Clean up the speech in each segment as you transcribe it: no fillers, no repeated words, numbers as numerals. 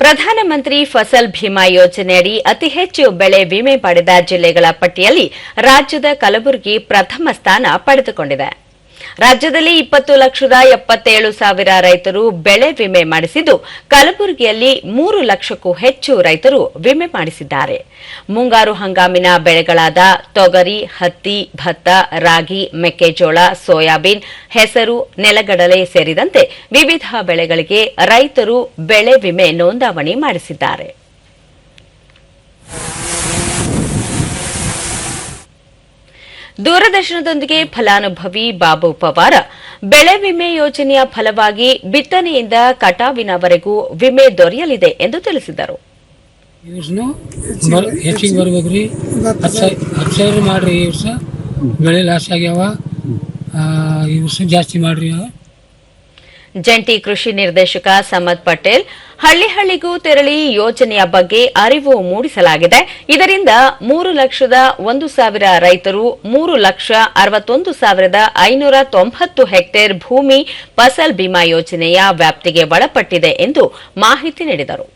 ಪ್ರಧಾನಮಂತ್ರಿ ಫಸಲ್ ಭೀಮಾ ಯೋಜನೆಯಡಿ ಅತಿ ಹೆಚ್ಚು ಬೆಳೆ ವಿಮೆ ಪಡೆದ ಜಿಲ್ಲೆಗಳ ಪಟ್ಟಿಯಲ್ಲಿ ರಾಜ್ಯದ ಕಲಬುರಗಿ ಪ್ರಥಮ ಸ್ಥಾನ ಪಡೆದುಕೊಂಡಿದೆ. ರಾಜ್ಯದಲ್ಲಿ 20,77,000 ರೈತರು ಬೆಳೆ ವಿಮೆ ಮಾಡಿಸಿದ್ದು, ಕಲಬುರಗಿಯಲ್ಲಿ 3 ಲಕ್ಷಕ್ಕೂ ಹೆಚ್ಚು ರೈತರು ವಿಮೆ ಮಾಡಿಸಿದ್ದಾರೆ. ಮುಂಗಾರು ಹಂಗಾಮಿನ ಬೆಳೆಗಳಾದ ತೊಗರಿ, ಹತ್ತಿ, ಭತ್ತ, ರಾಗಿ, ಮೆಕ್ಕೆಜೋಳ, ಸೋಯಾಬೀನ್, ಹೆಸರು, ನೆಲಗಡಲೆ ಸೇರಿದಂತೆ ವಿವಿಧ ಬೆಳೆಗಳಿಗೆ ರೈತರು ಬೆಳೆ ವಿಮೆ ನೋಂದಾವಣಿ ಮಾಡಿಸಿದ್ದಾರೆ. ದೂರದರ್ಶನದೊಂದಿಗೆ ಫಲಾನುಭವಿ ಬಾಬು ಪವಾರ ಬೆಳೆ ವಿಮೆ ಯೋಜನೆಯ ಫಲವಾಗಿ ಬಿತ್ತನೆಯಿಂದ ಕಟಾವಿನವರೆಗೂ ವಿಮೆ ದೊರೆಯಲಿದೆ ಎಂದು ತಿಳಿಸಿದರು. ಹೆಚ್ಚಿಗೆ ಬರ್ಬೇಕ್ರಿ, 10,000 ಮಾಡ್ರಿ. ಈ ವರ್ಷ ಬೆಳೆ ಲಾಸ್ ಆಗ್ಯಾವ, ಈ ವರ್ಷ ಜಾಸ್ತಿ ಮಾಡ್ರಿ. ಜಂಟಿ ಕೃಷಿ ನಿರ್ದೇಶಕ ಸಮದ್ ಪಟೇಲ್ ಹಳ್ಳಿಗೂ ತೆರಳಿ ಯೋಜನೆಯ ಬಗ್ಗೆ ಅರಿವು ಮೂಡಿಸಲಾಗಿದೆ. ಇದರಿಂದ 3,01,000 ರೈತರು 3,61,590 ಹೆಕ್ಟೇರ್ ಭೂಮಿ ಫಸಲ್ ಬಿಮಾ ಯೋಜನೆಯ ವ್ಯಾಪ್ತಿಗೆ ಒಳಪಟ್ಟಿದೆ ಎಂದು ಮಾಹಿತಿ ನೀಡಿದರು.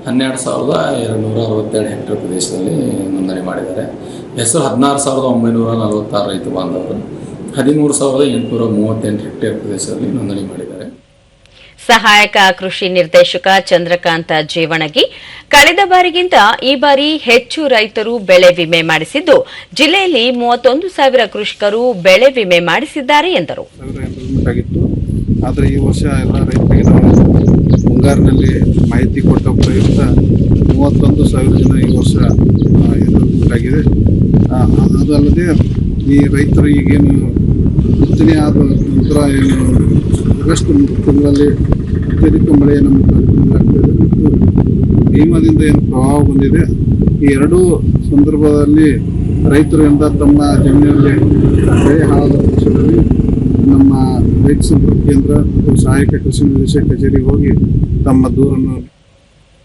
12,262 ಹೆಕ್ಟೇರ್ ಪ್ರದೇಶದಲ್ಲಿ ನೋಂದಣಿ ಮಾಡಿದ್ದಾರೆ. ಹೆಸರು 16,946 ರೈತ ಬಾಂಧವರು 13,838 ಹೆಕ್ಟೇರ್ ಪ್ರದೇಶದಲ್ಲಿ ನೋಂದಣಿ ಮಾಡಿದ್ದಾರೆ. ಸಹಾಯಕ ಕೃಷಿ ನಿರ್ದೇಶಕ ಚಂದ್ರಕಾಂತ ಜೀವಣಗಿ ಕಳೆದ ಬಾರಿಗಿಂತ ಈ ಬಾರಿ ಹೆಚ್ಚು ರೈತರು ಬೆಳೆ ವಿಮೆ ಮಾಡಿಸಿದ್ದು, ಜಿಲ್ಲೆಯಲ್ಲಿ 31,000 ಕೃಷಿಕರು ಬೆಳೆ ವಿಮೆ ಮಾಡಿಸಿದ್ದಾರೆ ಎಂದರು. ಆದರೆ ಈ ವರ್ಷ ಎಲ್ಲ ರೈತರಿಗೆ ನಾವು ಮುಂಗಾರಿನಲ್ಲಿ ಮಾಹಿತಿ ಕೊಟ್ಟ ಪ್ರಯುಕ್ತ 31,000 ಜನ ಈ ವರ್ಷ ಉಂಟಾಗಿದೆ. ಅದಲ್ಲದೆ ಈ ರೈತರು ಈಗೇನು ಬಿತ್ತನೆ ಆದ ನಂತರ ಏನು ಆಗಸ್ಟ್ ತಿಂಗಳಲ್ಲಿ ಅತ್ಯಧಿಕ ಮಳೆಯನ್ನು ಆಗ್ತದೆ ಮತ್ತು ಭೀಮಾದಿಂದ ಏನು ಪ್ರವಾಹ ಬಂದಿದೆ, ಈ ಎರಡೂ ಸಂದರ್ಭದಲ್ಲಿ ರೈತರಿಂದ ತಮ್ಮ ಜಮೀನಲ್ಲಿ ಬೆಳೆ ಹಾಳಾದ ಪಕ್ಷದಲ್ಲಿ ನಮ್ಮ ರೈತ ಸಂಪರ್ಕ ಕೇಂದ್ರ ಮತ್ತು ಸಹಾಯಕ ಕೃಷಿ ನಿರ್ದೇಶಕ ಕಚೇರಿಗೆ ಹೋಗಿ ತಮ್ಮ ದೂರನ್ನು